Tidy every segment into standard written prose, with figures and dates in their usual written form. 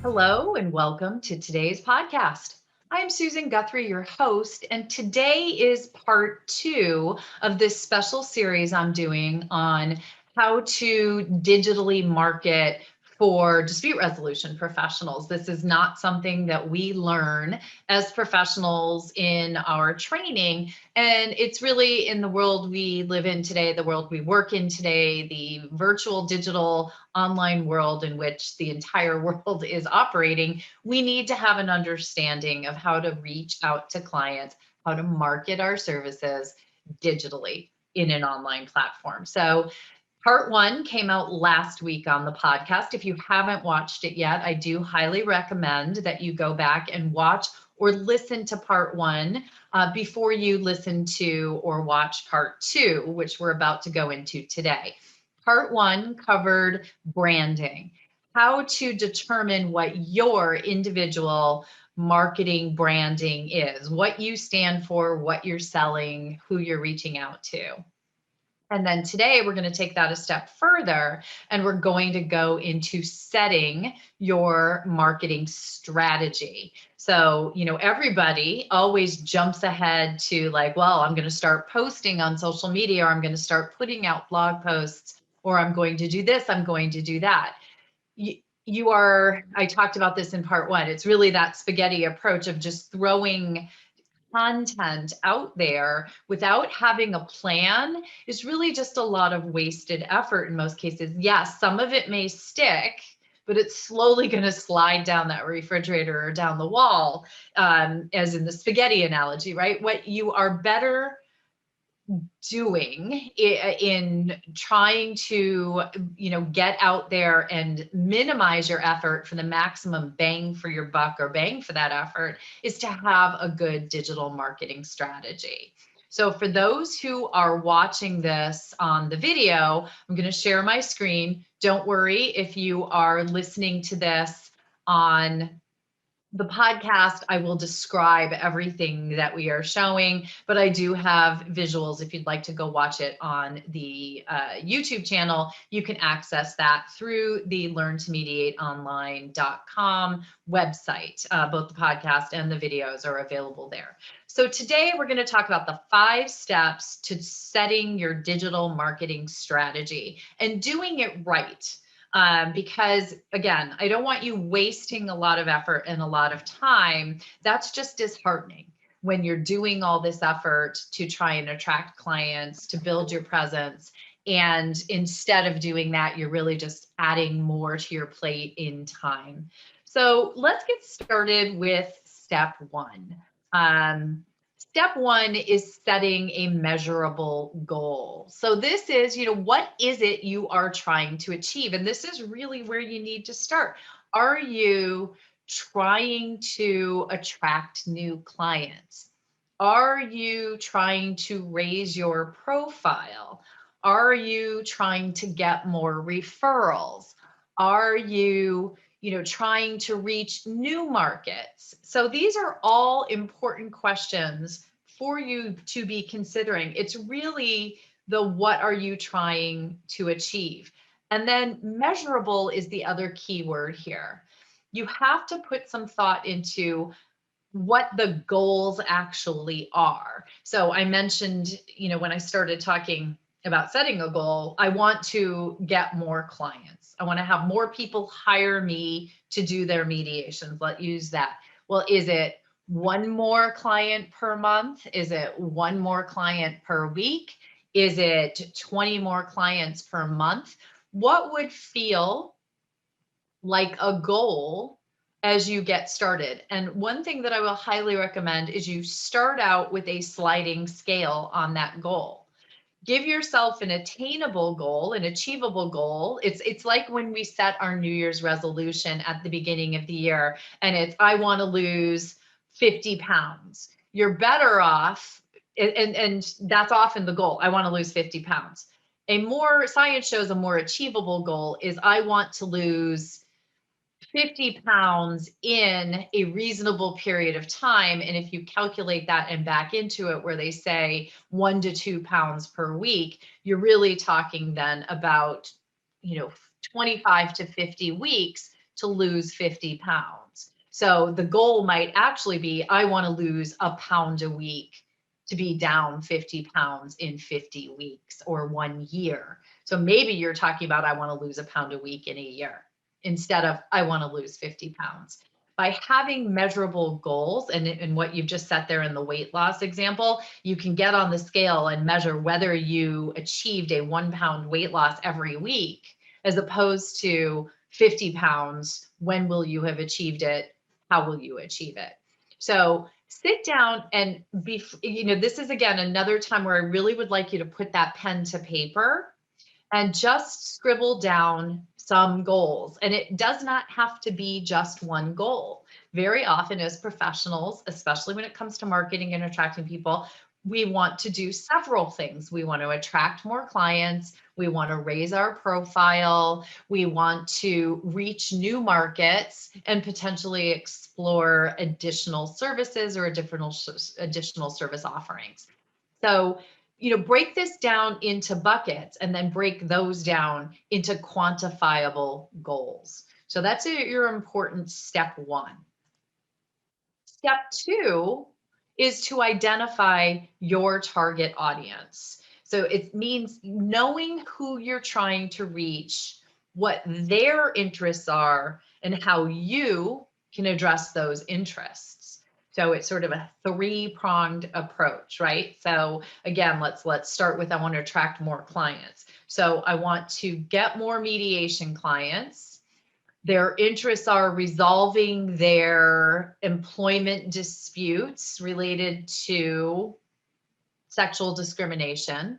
Hello and welcome to today's podcast. I'm Susan Guthrie, your host, and today is part two of this special series I'm doing on how to digitally market for dispute resolution professionals. This is not something that we learn as professionals in our training, and it's really in the world we live in today, the world we work in today, the virtual digital online world in which the entire world is operating. We need to have an understanding of how to reach out to clients, how to market our services digitally in an online platform. So part one came out last week on the podcast. If you haven't watched it yet, I do highly recommend that you go back and watch or listen to part one before you listen to or watch part two, which we're about to go into today. Part one covered branding, how to determine what your individual marketing branding is, what you stand for, what you're selling, who you're reaching out to. And then today we're going to take that a step further and we're going to go into setting your marketing strategy. So, everybody always jumps ahead to like, well, I'm going to start posting on social media, or I'm going to start putting out blog posts, or I'm going to do this, I'm going to do that. I talked about this in part one. It's really that spaghetti approach of just throwing content out there without having a plan is really just a lot of wasted effort in most cases. Yes, some of it may stick, but it's slowly going to slide down that refrigerator or down the wall, as in the spaghetti analogy, right? What you are better doing in trying to get out there and minimize your effort for the maximum bang for your buck or bang for that effort is to have a good digital marketing strategy. So for those who are watching this on the video, I'm going to share my screen. Don't worry if you are listening to this on the podcast, I will describe everything that we are showing, but I do have visuals. If you'd like to go watch it on the YouTube channel, you can access that through the learntomediateonline.com website. Both the podcast and the videos are available there. So today we're going to talk about the 5 steps to setting your digital marketing strategy and doing it right. Because again, I don't want you wasting a lot of effort and a lot of time. That's just disheartening when you're doing all this effort to try and attract clients, to build your presence. And instead of doing that, you're really just adding more to your plate in time. So let's get started with step one. Step one is setting a measurable goal. So this is, what is it you are trying to achieve? And this is really where you need to start. Are you trying to attract new clients? Are you trying to raise your profile? Are you trying to get more referrals? Are you trying to reach new markets? So these are all important questions for you to be considering. It's really the what are you trying to achieve? And then measurable is the other key word here. You have to put some thought into what the goals actually are. So I mentioned, when I started talking about setting a goal, I want to get more clients. I want to have more people hire me to do their mediations. Let's use that. Well, is it one more client per month? Is it one more client per week? Is it 20 more clients per month? What would feel like a goal as you get started? And one thing that I will highly recommend is you start out with a sliding scale on that goal. Give yourself an attainable goal, an achievable goal. It's like when we set our New Year's resolution at the beginning of the year, and it's, I want to lose 50 pounds. You're better off, and that's often the goal. I want to lose 50 pounds. Science shows a more achievable goal is I want to lose 50 pounds in a reasonable period of time. And if you calculate that and back into it, where they say 1 to 2 pounds per week, you're really talking then about, 25 to 50 weeks to lose 50 pounds. So the goal might actually be, I want to lose a pound a week to be down 50 pounds in 50 weeks or 1 year. So maybe you're talking about, I want to lose a pound a week in a year instead of, I want to lose 50 pounds. By having measurable goals and what you've just set there in the weight loss example, you can get on the scale and measure whether you achieved a 1 pound weight loss every week, as opposed to 50 pounds. When will you have achieved it? How will you achieve it? So sit down and this is again another time where I really would like you to put that pen to paper and just scribble down some goals. And it does not have to be just one goal. Very often as professionals, especially when it comes to marketing and attracting people, we want to do several things. We want to attract more clients. We want to raise our profile. We want to reach new markets and potentially explore additional services or additional service offerings. So, break this down into buckets and then break those down into quantifiable goals. So that's your important step one. Step two is to identify your target audience. So it means knowing who you're trying to reach, what their interests are, and how you can address those interests. So it's sort of a three-pronged approach, right? So again, let's start with, I want to attract more clients. So I want to get more mediation clients. Their interests are resolving their employment disputes related to sexual discrimination.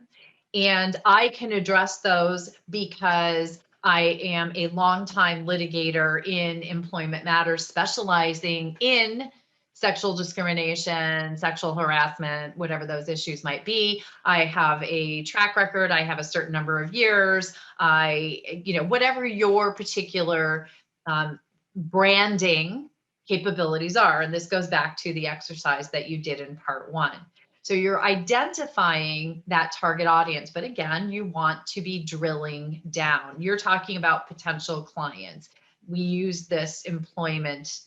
And I can address those because I am a longtime litigator in employment matters, specializing in sexual discrimination, sexual harassment, whatever those issues might be. I have a track record. I have a certain number of years. Whatever your particular branding capabilities are. And this goes back to the exercise that you did in part one. So you're identifying that target audience, but again, you want to be drilling down. You're talking about potential clients. We use this employment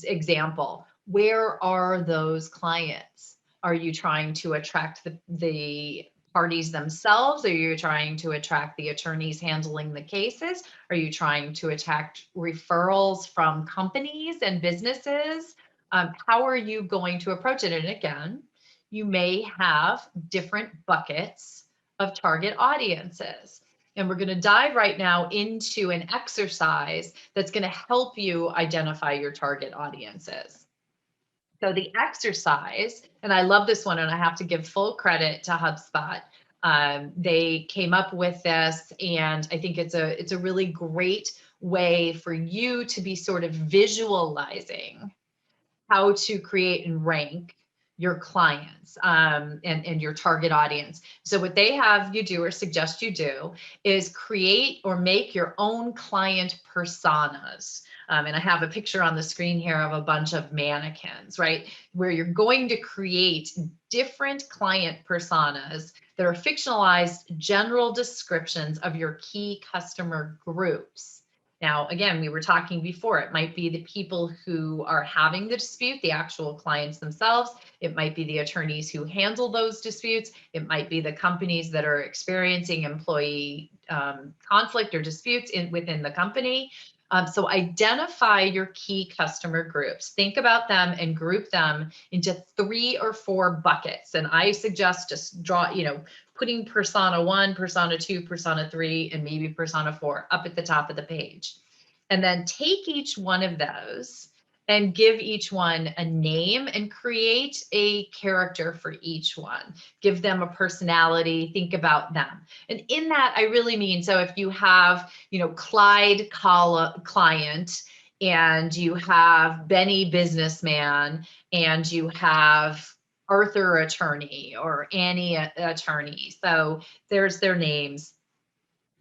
example. Where are those clients? Are you trying to attract the parties themselves? Are you trying to attract the attorneys handling the cases? Are you trying to attract referrals from companies and businesses? How are you going to approach it? And again, you may have different buckets of target audiences. And we're going to dive right now into an exercise that's going to help you identify your target audiences. So the exercise, and I love this one, and I have to give full credit to HubSpot. They came up with this, and I think it's a really great way for you to be sort of visualizing how to create and rank your clients and your target audience. So what they have you do, or suggest you do, is create or make your own client personas. And I have a picture on the screen here of a bunch of mannequins, right? Where you're going to create different client personas that are fictionalized general descriptions of your key customer groups. Now, again, we were talking before, it might be the people who are having the dispute, the actual clients themselves. It might be the attorneys who handle those disputes. It might be the companies that are experiencing employee conflict or disputes within the company. So identify your key customer groups. Think about them and group them into 3 or 4 buckets. And I suggest just putting persona 1, persona 2, persona 3, and maybe persona 4 up at the top of the page. And then take each one of those and give each one a name and create a character for each one. Give them a personality, think about them. And in that, I really mean, so if you have, Clyde client, and you have Benny businessman, and you have Arthur attorney or Annie attorney. So there's their names.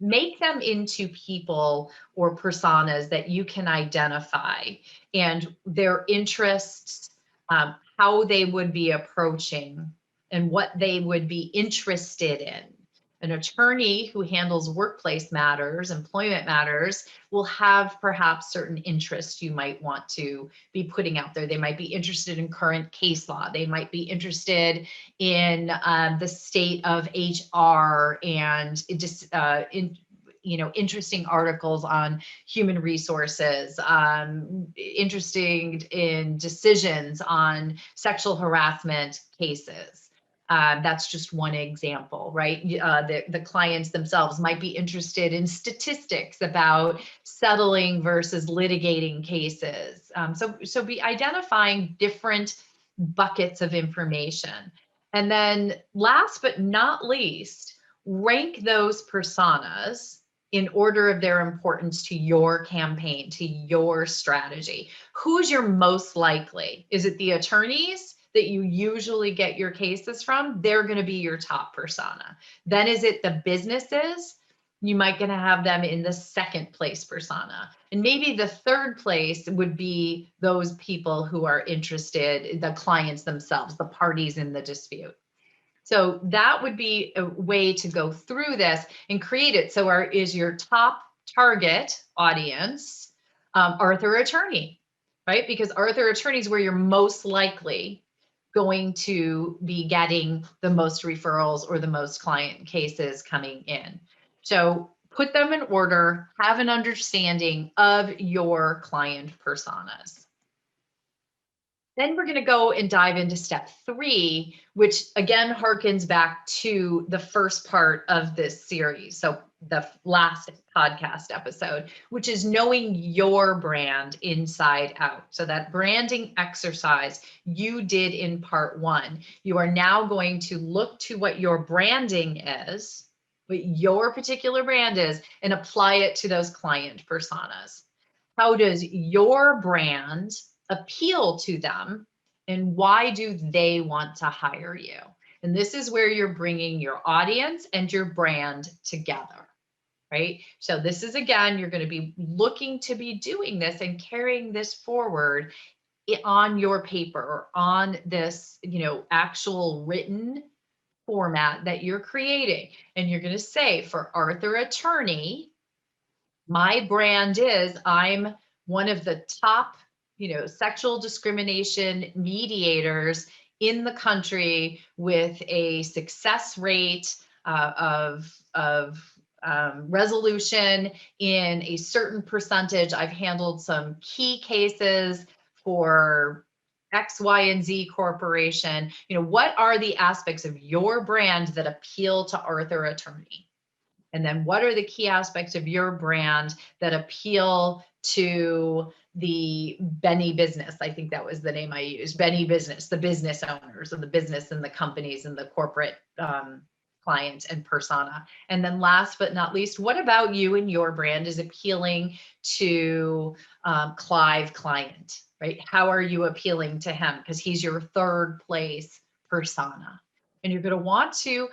Make them into people or personas that you can identify, and their interests, how they would be approaching and what they would be interested in. An attorney who handles workplace matters, employment matters, will have perhaps certain interests you might want to be putting out there. They might be interested in current case law. They might be interested in the state of HR and interesting articles on human resources, interesting in decisions on sexual harassment cases. That's just one example, right? The clients themselves might be interested in statistics about settling versus litigating cases. So be identifying different buckets of information. And then last but not least, rank those personas in order of their importance to your campaign, to your strategy. Who's your most likely? Is it the attorneys that you usually get your cases from? They're going to be your top persona. Then is it the businesses? You might going to have them in the second place persona. And maybe the third place would be those people who are interested, the clients themselves, the parties in the dispute. So that would be a way to go through this and create it. So is your top target audience Arthur attorney, right? Because Arthur attorney is where you're most likely going to be getting the most referrals or the most client cases coming in. So put them in order, have an understanding of your client personas. Then we're going to go and dive into step 3, which again harkens back to the first part of this series. So the last podcast episode, which is knowing your brand inside out. So that branding exercise you did in part 1, you are now going to look to what your branding is, what your particular brand is, and apply it to those client personas. How does your brand appeal to them, and why do they want to hire you? And this is where you're bringing your audience and your brand together, right? So this is, again, you're going to be looking to be doing this and carrying this forward on your paper or on this, actual written format that you're creating. And you're going to say, for Arthur Attorney, my brand is, I'm one of the top, sexual discrimination mediators in the country with a success rate of resolution in a certain percentage. I've handled some key cases for X, Y, and Z corporation. What are the aspects of your brand that appeal to Arthur Attorney? And then what are the key aspects of your brand that appeal to the Benny business? I think that was the name I used, Benny business, the business owners of the business and the companies and the corporate client and persona. And then last but not least, what about you and your brand is appealing to Clive client, right? How are you appealing to him? Because he's your third place persona. And you're going to want to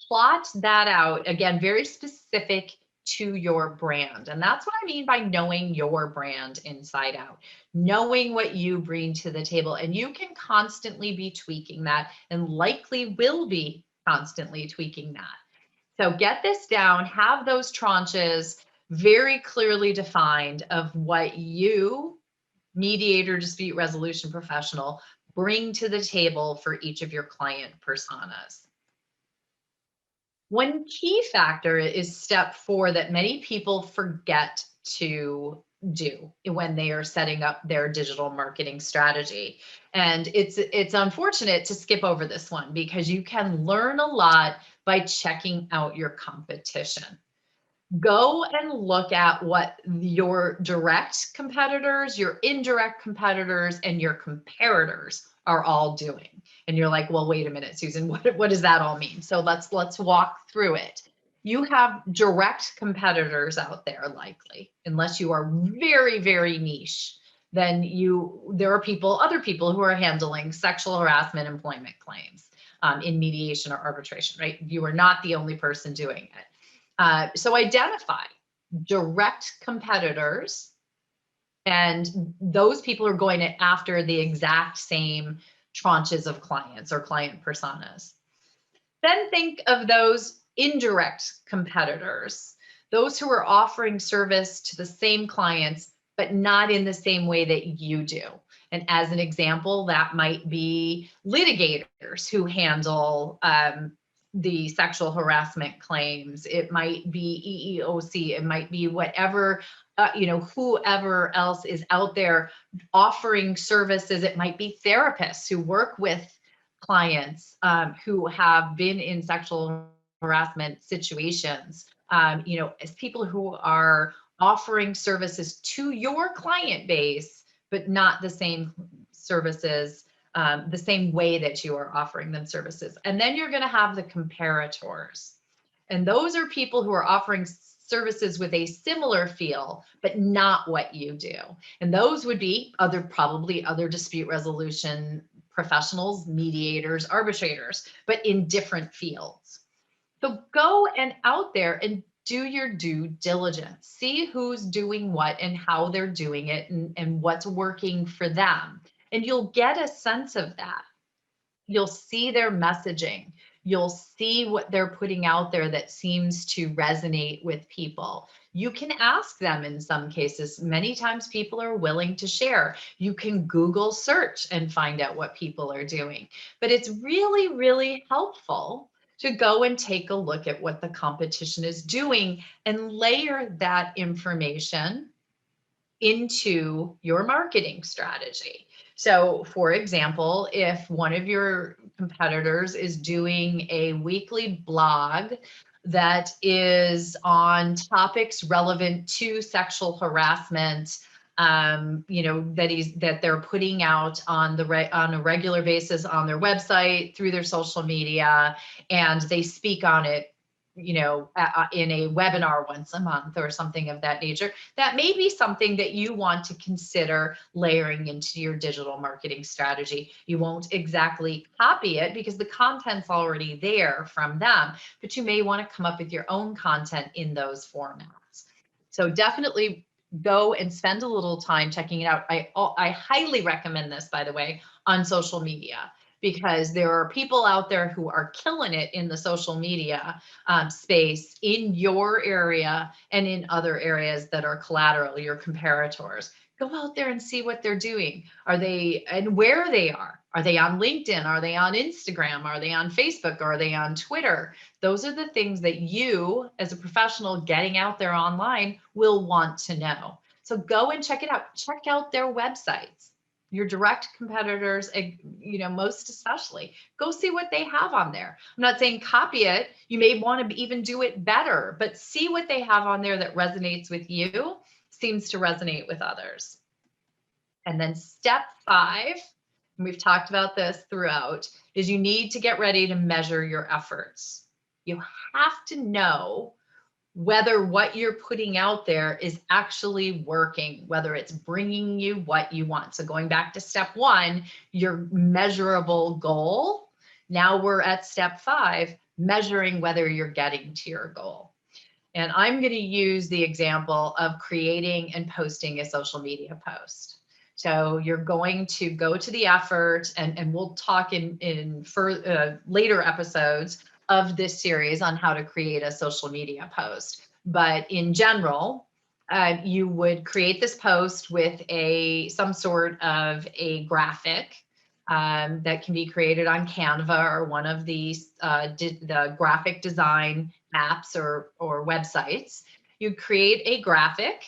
plot that out, again, very specific to your brand. And that's what I mean by knowing your brand inside out, knowing what you bring to the table. And you can constantly be tweaking that, and likely will be constantly tweaking that. So get this down, have those tranches very clearly defined of what you, mediator, dispute resolution professional, bring to the table for each of your client personas. One key factor is step 4 that many people forget to do when they are setting up their digital marketing strategy. And it's unfortunate to skip over this one, because you can learn a lot by checking out your competition. Go and look at what your direct competitors, your indirect competitors, and your comparators are all doing. And you're like, well, wait a minute, Susan, what does that all mean? So let's walk through it. You have direct competitors out there, likely, unless you are very, very niche. Then there are other people who are handling sexual harassment employment claims in mediation or arbitration, right? You are not the only person doing it. So identify direct competitors, and those people are going after the exact same tranches of clients or client personas. Then think of those indirect competitors, those who are offering service to the same clients, but not in the same way that you do. And as an example, that might be litigators who handle the sexual harassment claims. It might be EEOC. It might be whatever, whoever else is out there offering services. It might be therapists who work with clients who have been in sexual harassment situations, as people who are offering services to your client base, but not the same services, the same way that you are offering them services. And then you're going to have the comparators. And those are people who are offering services with a similar feel, but not what you do. And those would be probably other dispute resolution professionals, mediators, arbitrators, but in different fields. So go and out there and do your due diligence. See who's doing what and how they're doing it and what's working for them. And you'll get a sense of that. You'll see their messaging. You'll see what they're putting out there that seems to resonate with people. You can ask them in some cases. Many times people are willing to share. You can Google search and find out what people are doing. But it's really, really helpful to go and take a look at what the competition is doing and layer that information into your marketing strategy. So, for example, if one of your competitors is doing a weekly blog that is on topics relevant to sexual harassment, that they're putting out on a regular basis on their website, through their social media, and they speak on it, in a webinar once a month or something of that nature, that may be something that you want to consider layering into your digital marketing strategy. You won't exactly copy it because the content's already there from them, but you may want to come up with your own content in those formats. So definitely go and spend a little time checking it out. I highly recommend this, by the way, on social media, because there are people out there who are killing it in the social media space in your area and in other areas that are collateral, your comparators. Go out there and see what they're doing. Are they, and where they are? Are they on LinkedIn? Are they on Instagram? Are they on Facebook? Are they on Twitter? Those are the things that you, as a professional getting out there online, will want to know. So go and check it out. Check out their websites. Your direct competitors, most especially, go see what they have on there. I'm not saying copy it. You may want to even do it better, but see what they have on there that resonates with you, seems to resonate with others. And then step 5, and we've talked about this throughout, is you need to get ready to measure your efforts. You have to know whether what you're putting out there is actually working, whether it's bringing you what you want. So going back to step 1, your measurable goal. Now we're at step 5, measuring whether you're getting to your goal. And I'm going to use the example of creating and posting a social media post. So you're going to go to the effort, and we'll talk in later episodes of this series on how to create a social media post. But in general, you would create this post with some sort of a graphic that can be created on Canva or one of these the graphic design apps or websites. You create a graphic,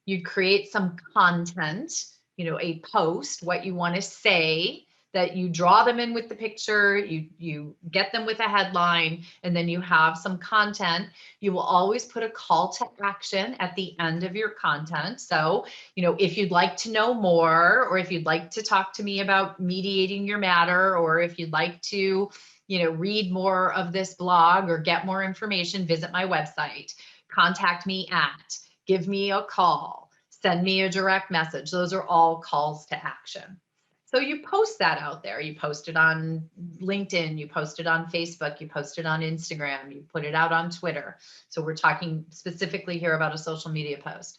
you create some content, a post, what you want to say, that you draw them in with the picture, you get them with a headline, and then you have some content. You will always put a call to action at the end of your content. So, if you'd like to know more, or if you'd like to talk to me about mediating your matter, or if you'd like to, read more of this blog or get more information, visit my website, contact me at, give me a call, send me a direct message. Those are all calls to action. So you post that out there. You post it on LinkedIn, you post it on Facebook, you post it on Instagram, you put it out on Twitter. So we're talking specifically here about a social media post.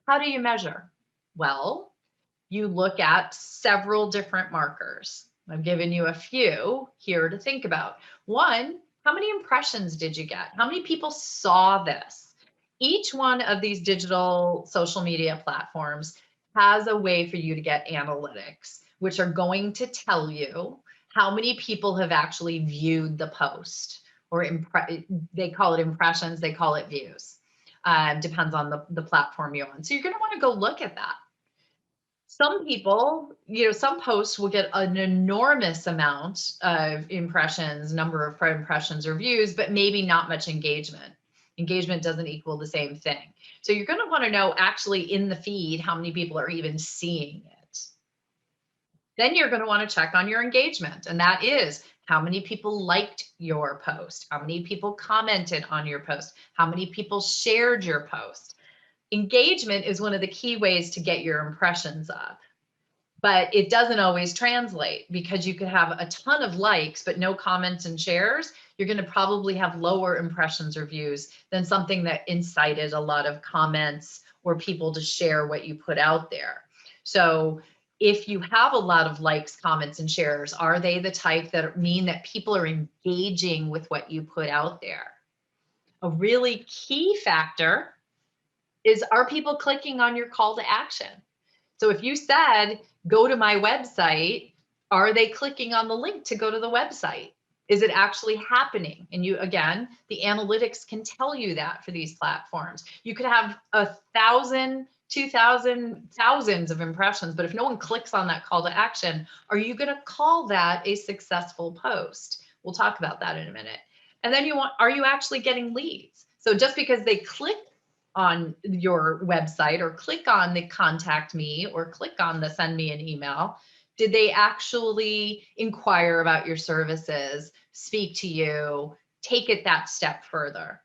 How do you measure? Well, you look at several different markers. I've given you a few here to think about. One, How many impressions did you get? How many people saw this? Each one of these digital social media platforms has a way for you to get analytics, which are going to tell you how many people have actually viewed the post, or they call it impressions, they call it views. Depends on the platform you're on. So you're going to want to go look at that. Some people, some posts will get an enormous amount of impressions, number of impressions or views, but maybe not much engagement. Engagement doesn't equal the same thing. So you're going to want to know actually in the feed how many people are even seeing it. Then you're going to want to check on your engagement, and that is how many people liked your post, how many people commented on your post, how many people shared your post. Engagement is one of the key ways to get your impressions up, but it doesn't always translate, because you could have a ton of likes but no comments and shares. You're going to probably have lower impressions or views than something that incited a lot of comments or people to share what you put out there. So if you have a lot of likes, comments, and shares, are they the type that mean that people are engaging with what you put out there? A really key factor is, are people clicking on your call to action? So if you said, go to my website, are they clicking on the link to go to the website? Is it actually happening? And again, the analytics can tell you that for these platforms. You could have 1,000, 2,000, thousands of impressions, but if no one clicks on that call to action, are you going to call that a successful post? We'll talk about that in a minute. And then are you actually getting leads? So just because they click on your website or click on the contact me or click on the send me an email, did they actually inquire about your services, speak to you, take it that step further?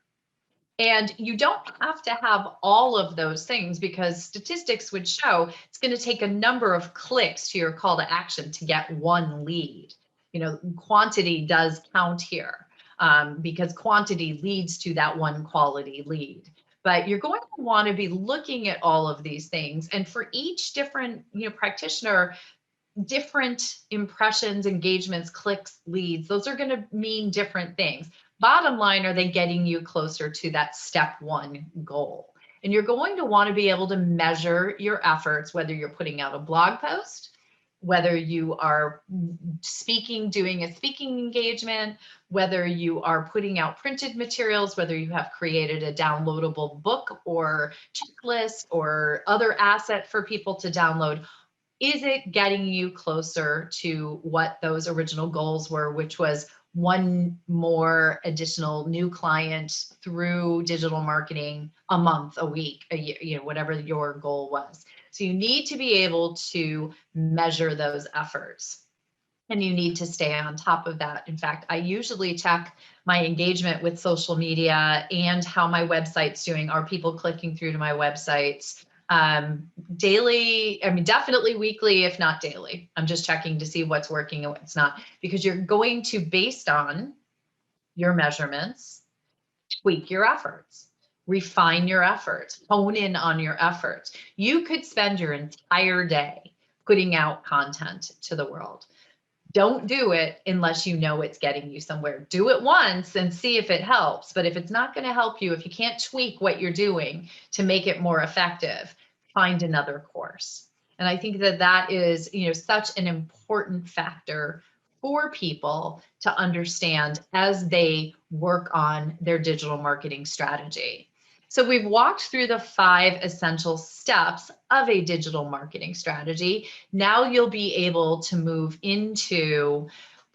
And you don't have to have all of those things, because statistics would show it's going to take a number of clicks to your call to action to get one lead. Quantity does count here, because quantity leads to that one quality lead. But you're going to want to be looking at all of these things. And for each different practitioner, different impressions, engagements, clicks, leads, those are going to mean different things. Bottom line, are they getting you closer to that step one goal? And you're going to want to be able to measure your efforts, whether you're putting out a blog post, whether you are doing a speaking engagement, whether you are putting out printed materials, whether you have created a downloadable book or checklist or other asset for people to download. Is it getting you closer to what those original goals were, which was one more additional new client through digital marketing a month, a week, a year, whatever your goal was? So you need to be able to measure those efforts, and you need to stay on top of that. In fact, I usually check my engagement with social media and how my website's doing. Are people clicking through to my websites? Daily, definitely weekly, if not daily. I'm just checking to see what's working and what's not, because you're going to, based on your measurements, tweak your efforts, refine your efforts, hone in on your efforts. You could spend your entire day putting out content to the world. Don't do it unless you know it's getting you somewhere. Do it once and see if it helps. But if it's not going to help you, if you can't tweak what you're doing to make it more effective, find another course. And I think that is, such an important factor for people to understand as they work on their digital marketing strategy. So we've walked through the 5 essential steps of a digital marketing strategy. Now you'll be able to move into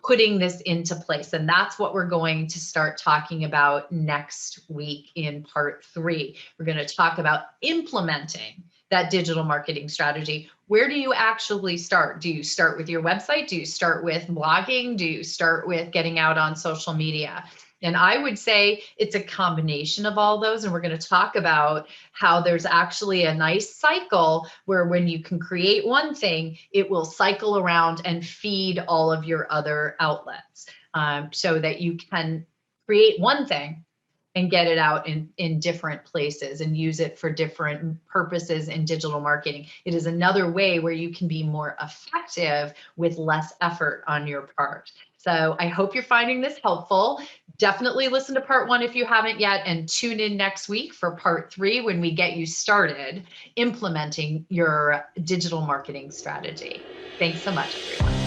putting this into place. And that's what we're going to start talking about next week in part 3. We're going to talk about implementing that digital marketing strategy. Where do you actually start? Do you start with your website? Do you start with blogging? Do you start with getting out on social media? And I would say it's a combination of all those. And we're going to talk about how there's actually a nice cycle where when you can create one thing, it will cycle around and feed all of your other outlets, so that you can create one thing and get it out in different places and use it for different purposes in digital marketing. It is another way where you can be more effective with less effort on your part. So I hope you're finding this helpful. Definitely listen to part 1 if you haven't yet, and tune in next week for part 3 when we get you started implementing your digital marketing strategy. Thanks so much, everyone.